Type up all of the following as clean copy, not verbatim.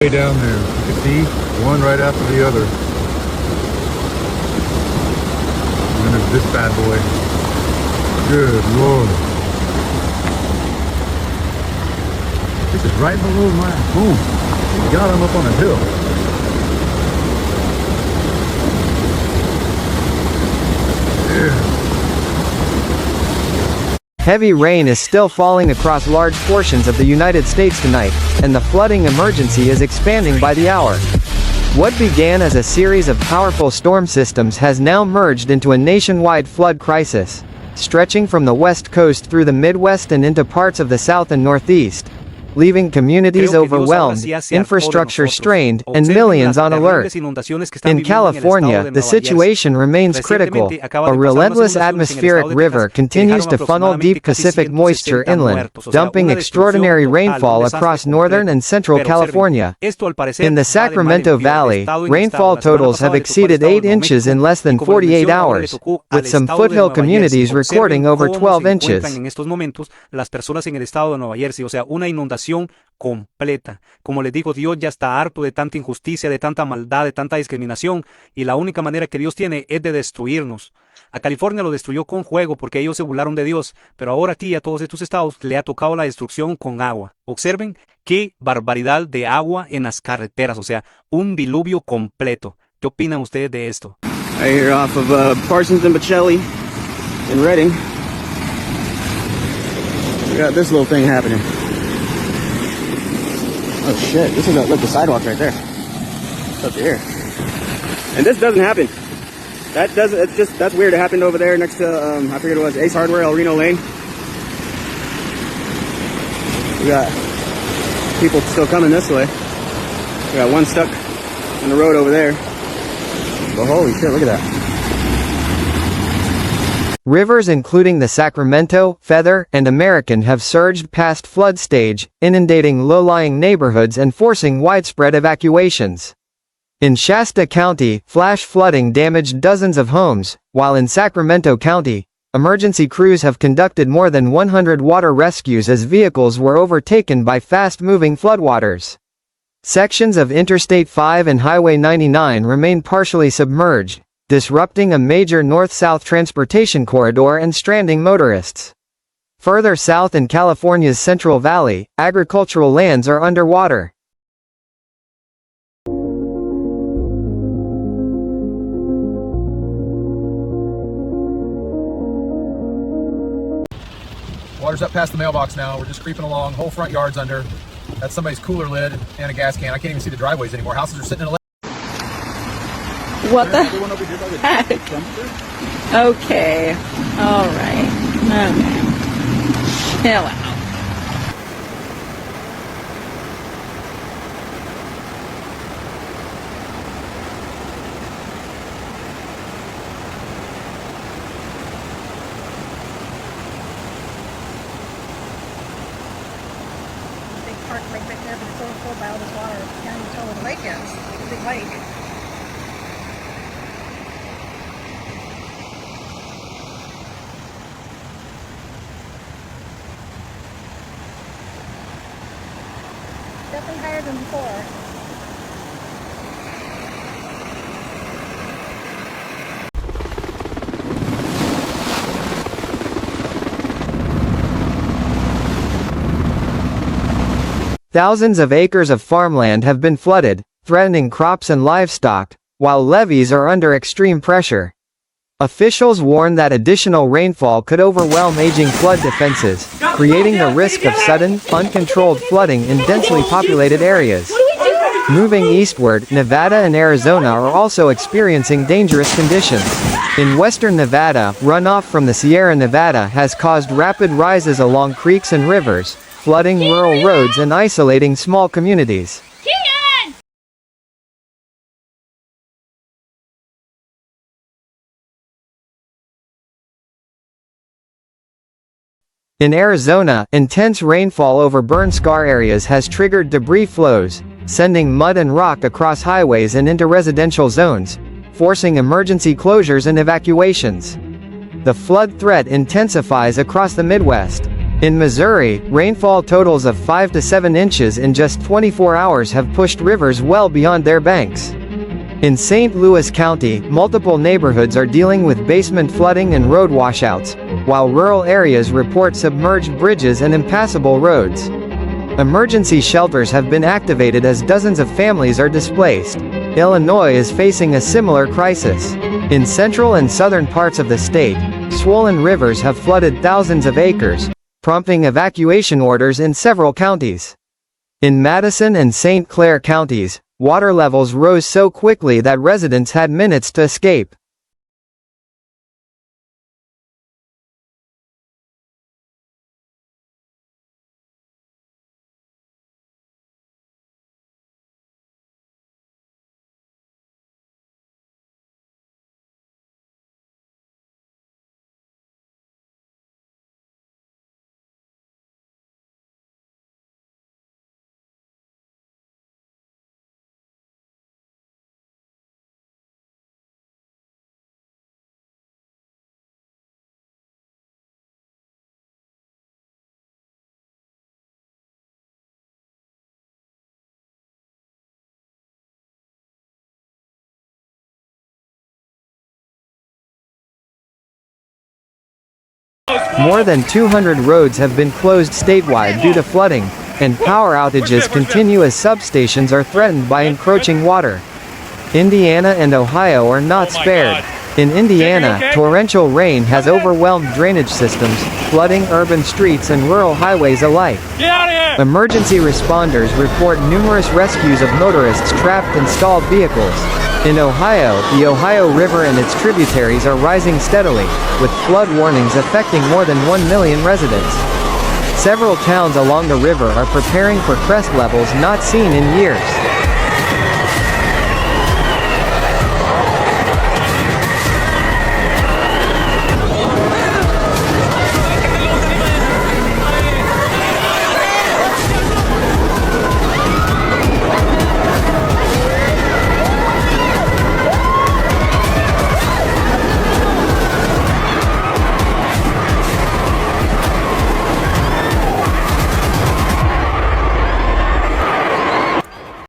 Way down there, you can see one right after the other. And then there's this bad boy. Good Lord. This is right below my home. Thank God I'm up on a hill. Yeah. Heavy rain is still falling across large portions of the United States tonight, and the flooding emergency is expanding by the hour. What began as a series of powerful storm systems has now merged into a nationwide flood crisis, stretching from the West Coast through the Midwest and into parts of the South and Northeast, leaving communities overwhelmed, infrastructure strained, and millions on alert. In California, the situation remains critical. A relentless atmospheric river continues to funnel deep Pacific moisture inland, dumping extraordinary rainfall across northern and central California. In the Sacramento Valley, rainfall totals have exceeded 8 inches in less than 48 hours, with some foothill communities recording over 12 inches. Completa. Como les digo, Dios ya está harto de tanta injusticia, de tanta maldad, de tanta discriminación, y la única manera que Dios tiene es de destruirnos. A California lo destruyó con fuego porque ellos se burlaron de Dios, pero ahora aquí a todos estos estados le ha tocado la destrucción con agua. Observen qué barbaridad de agua en las carreteras, o sea, un diluvio completo. ¿Qué opinan ustedes de esto? Right here off of Parsons and Bocelli in Reading. We got this little thing happening. Oh shit, this is look, the sidewalk right there. It's up to here. And this doesn't happen. That doesn't, it's just, that's weird. It happened over there next to, I forget what it was, Ace Hardware, El Reno Lane. We got people still coming this way. We got one stuck on the road over there. But holy shit, look at that. Rivers including the Sacramento, Feather, and American have surged past flood stage, inundating low-lying neighborhoods and forcing widespread evacuations. In Shasta County, flash flooding damaged dozens of homes, while in Sacramento County, emergency crews have conducted more than 100 water rescues as vehicles were overtaken by fast-moving floodwaters. Sections of Interstate 5 and Highway 99 remain partially submerged, disrupting a major north-south transportation corridor and stranding motorists. Further south in California's Central Valley, agricultural lands are underwater. Water's up past the mailbox now. We're just creeping along. Whole front yard's under. That's somebody's cooler lid and a gas can. I can't even see the driveways anymore. Houses are sitting in a What the heck? Okay. All right. Okay. Chill out. Big park right there, but it's overfilled by all this water. You can't even tell where the lake is. It's a big lake. Definitely higher than before. Thousands of acres of farmland have been flooded, threatening crops and livestock, while levees are under extreme pressure. Officials warn that additional rainfall could overwhelm aging flood defenses, creating the risk of sudden, uncontrolled flooding in densely populated areas. Moving eastward, Nevada and Arizona are also experiencing dangerous conditions. In western Nevada, runoff from the Sierra Nevada has caused rapid rises along creeks and rivers, flooding rural roads and isolating small communities. In Arizona, intense rainfall over burn scar areas has triggered debris flows, sending mud and rock across highways and into residential zones, forcing emergency closures and evacuations. The flood threat intensifies across the Midwest. In Missouri, rainfall totals of 5 to 7 inches in just 24 hours have pushed rivers well beyond their banks. In St. Louis County, multiple neighborhoods are dealing with basement flooding and road washouts, while rural areas report submerged bridges and impassable roads. Emergency shelters have been activated as dozens of families are displaced. Illinois is facing a similar crisis. In central and southern parts of the state, swollen rivers have flooded thousands of acres, prompting evacuation orders in several counties. In Madison and St. Clair counties, water levels rose so quickly that residents had minutes to escape. More than 200 roads have been closed statewide due to flooding, and power outages continue as substations are threatened by encroaching water. Indiana and Ohio are not spared. In Indiana, torrential rain has overwhelmed drainage systems, flooding urban streets and rural highways alike. Emergency responders report numerous rescues of motorists trapped in stalled vehicles. In Ohio, the Ohio River and its tributaries are rising steadily, with flood warnings affecting more than 1 million residents. Several towns along the river are preparing for crest levels not seen in years.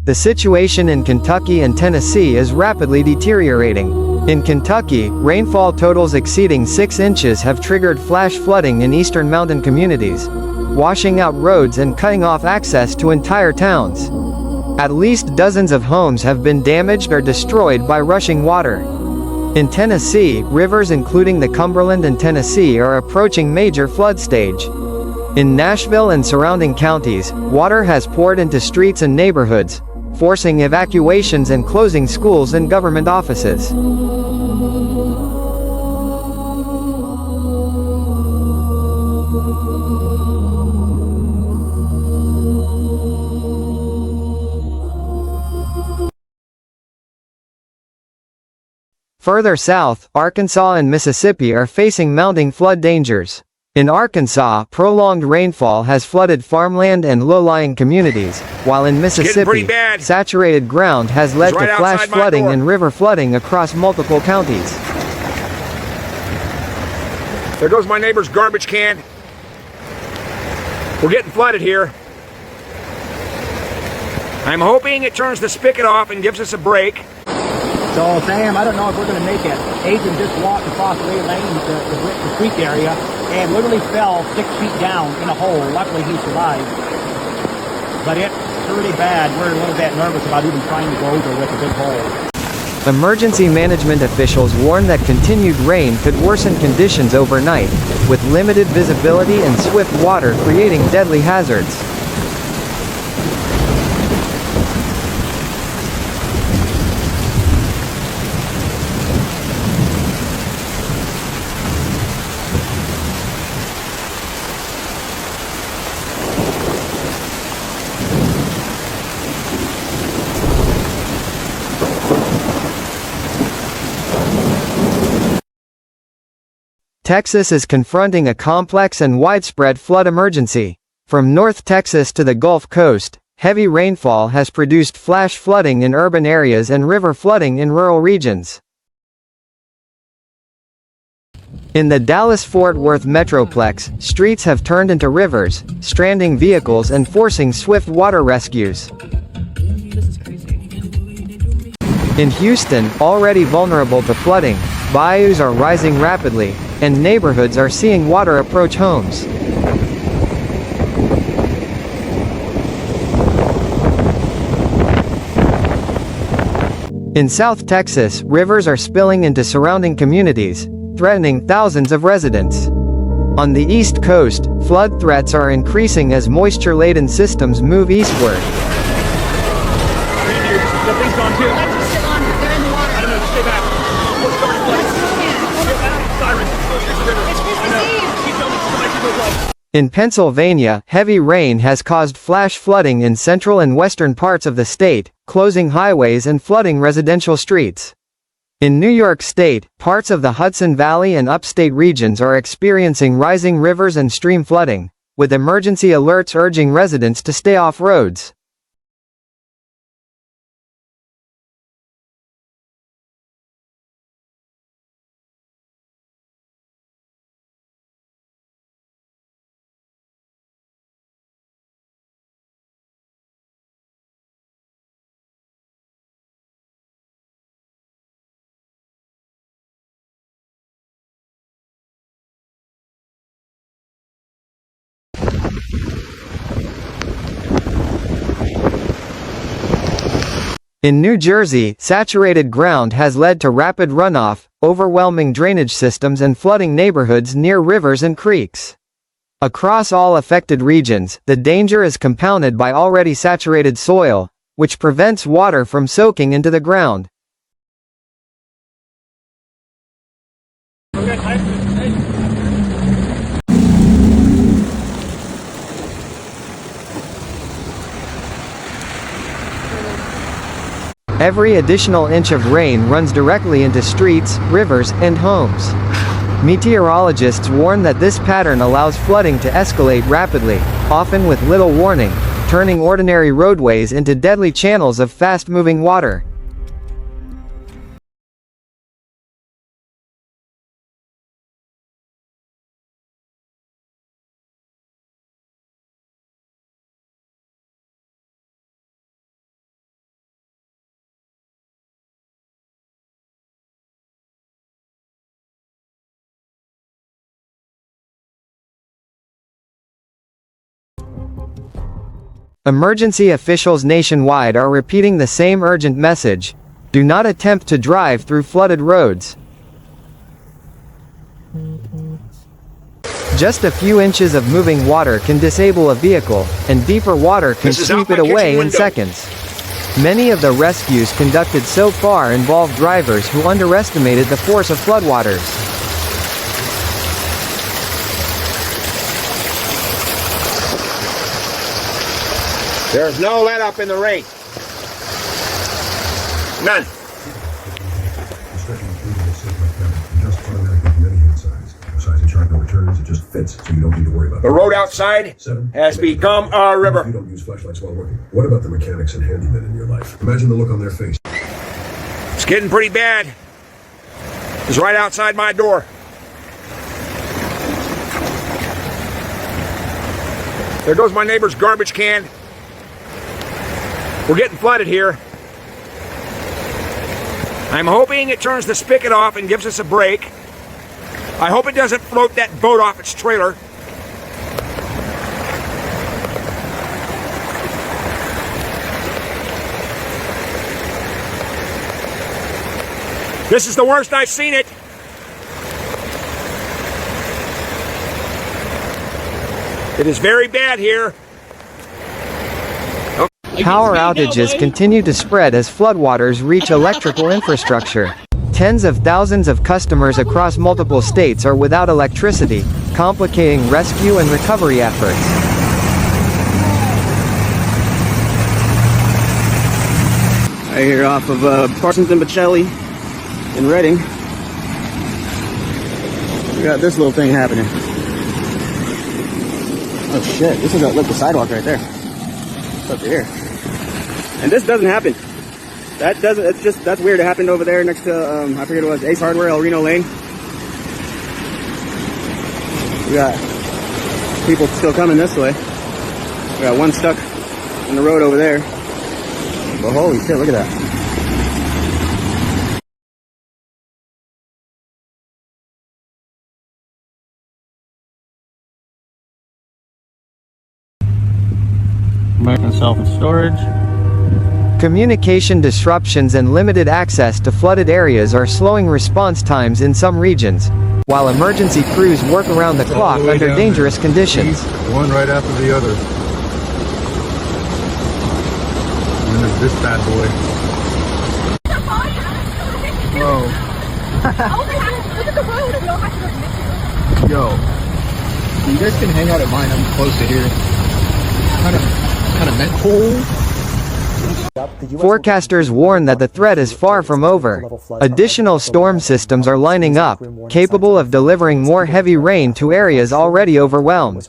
The situation in Kentucky and Tennessee is rapidly deteriorating. In Kentucky, rainfall totals exceeding 6 inches have triggered flash flooding in eastern mountain communities, washing out roads and cutting off access to entire towns. At least dozens of homes have been damaged or destroyed by rushing water. In Tennessee, rivers including the Cumberland and Tennessee are approaching major flood stage. In Nashville and surrounding counties, water has poured into streets and neighborhoods, forcing evacuations and closing schools and government offices. Further south, Arkansas and Mississippi are facing mounting flood dangers. In Arkansas, prolonged rainfall has flooded farmland and low-lying communities, while in Mississippi, saturated ground has led to flash flooding and river flooding across multiple counties. There goes my neighbor's garbage can. We're getting flooded here. I'm hoping it turns the spigot off and gives us a break. So Sam, I don't know if we're going to make it. Adrian just walked across Ray Lane to the creek area and literally fell 6 feet down in a hole. Luckily he survived. But it's pretty bad. We're a little bit nervous about even trying to go over with a big hole. Emergency management officials warn that continued rain could worsen conditions overnight, with limited visibility and swift water creating deadly hazards. Texas is confronting a complex and widespread flood emergency. From North Texas to the Gulf Coast, heavy rainfall has produced flash flooding in urban areas and river flooding in rural regions. In the Dallas-Fort Worth Metroplex, streets have turned into rivers, stranding vehicles and forcing swift water rescues. In Houston, already vulnerable to flooding, bayous are rising rapidly, and neighborhoods are seeing water approach homes. In South Texas, rivers are spilling into surrounding communities, threatening thousands of residents. On the East Coast, flood threats are increasing as moisture-laden systems move eastward. In Pennsylvania, heavy rain has caused flash flooding in central and western parts of the state, closing highways and flooding residential streets. In New York State, parts of the Hudson Valley and upstate regions are experiencing rising rivers and stream flooding, with emergency alerts urging residents to stay off roads. In New Jersey, saturated ground has led to rapid runoff, overwhelming drainage systems and flooding neighborhoods near rivers and creeks. Across all affected regions, the danger is compounded by already saturated soil, which prevents water from soaking into the ground. Every additional inch of rain runs directly into streets, rivers, and homes. Meteorologists warn that this pattern allows flooding to escalate rapidly, often with little warning, turning ordinary roadways into deadly channels of fast-moving water. Emergency officials nationwide are repeating the same urgent message: do not attempt to drive through flooded roads. Just a few inches of moving water can disable a vehicle, and deeper water can sweep it away in seconds. Many of the rescues conducted so far involve drivers who underestimated the force of floodwaters. There's no let up in the rain. None. Just automatically many hand size. No size and chart, no returns. It just fits, so you don't need to worry about it. The road outside has become a river. You don't use flashlights while working. What about the mechanics and handymen in your life? Imagine the look on their face. It's getting pretty bad. It's right outside my door. There goes my neighbor's garbage can. We're getting flooded here. I'm hoping it turns the spigot off and gives us a break. I hope it doesn't float that boat off its trailer. This is the worst I've seen it. It is very bad here. Power outages continue to spread as floodwaters reach electrical infrastructure. Tens of thousands of customers across multiple states are without electricity, complicating rescue and recovery efforts. Right here off of Parsons and Bocelli in Reading. We got this little thing happening. Oh shit, this is look, the sidewalk right there. It's up to here. And this doesn't happen. That doesn't, that's weird. It happened over there next to, I forget what it was, Ace Hardware, El Reno Lane. We got people still coming this way. We got one stuck in the road over there. But holy shit, look at that. American self-storage. Communication disruptions and limited access to flooded areas are slowing response times in some regions, while emergency crews work around the clock under dangerous conditions. One right after the other. And there's this bad boy. Whoa. Look at the road and we don't have to go to Yo. You guys can hang out at mine. I'm close to here. Kind of meant cold. Forecasters warn that the threat is far from over. Additional storm systems are lining up, capable of delivering more heavy rain to areas already overwhelmed.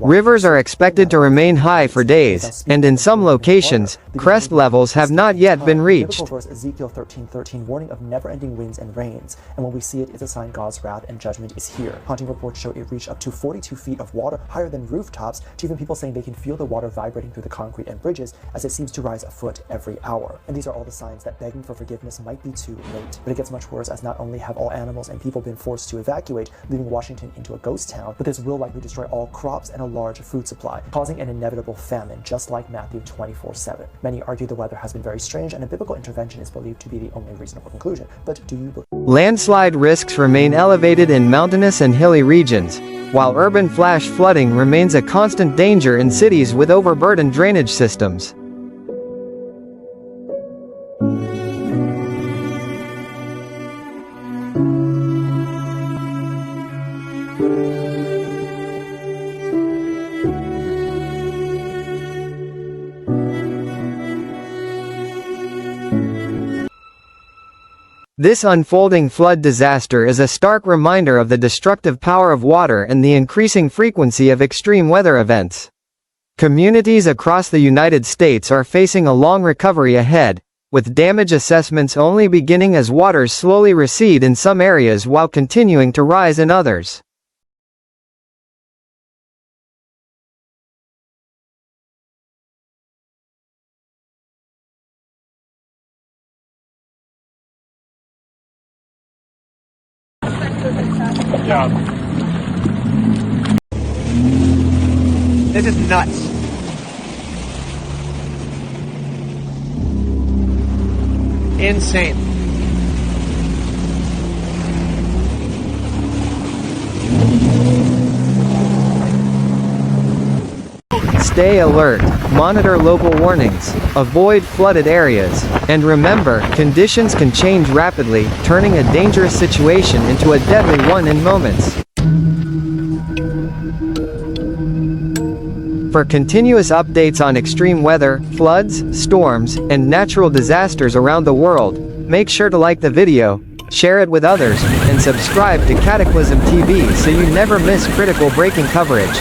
Rivers are expected to remain high for days, and in some locations, crest levels have not yet been reached. Ezekiel 13:13, warning of never-ending winds and rains, and when we see it, it's a sign God's wrath and judgment is here. Haunting reports show it reached up to 42 feet of water, higher than rooftops, to even people saying they can feel the water vibrating through the concrete and bridges as it seems to rise a foot every hour. And these are all the signs that begging for forgiveness might be too late. But it gets much worse, as not only have all animals and people been forced to evacuate, leaving Washington into a ghost town, but this will likely destroy all crops and a large food supply, causing an inevitable famine, just like Matthew 24:7. Many argue the weather has been very strange, and a biblical intervention is believed to be the only reasonable conclusion. But do you believe? Landslide risks remain elevated in mountainous and hilly regions, while urban flash flooding remains a constant danger in cities with overburdened drainage systems. This unfolding flood disaster is a stark reminder of the destructive power of water and the increasing frequency of extreme weather events. Communities across the United States are facing a long recovery ahead, with damage assessments only beginning as waters slowly recede in some areas while continuing to rise in others. This is nuts. Insane. Stay alert, monitor local warnings, avoid flooded areas, and remember, conditions can change rapidly, turning a dangerous situation into a deadly one in moments. For continuous updates on extreme weather, floods, storms, and natural disasters around the world, make sure to like the video, share it with others, and subscribe to Cataclysm TV so you never miss critical breaking coverage.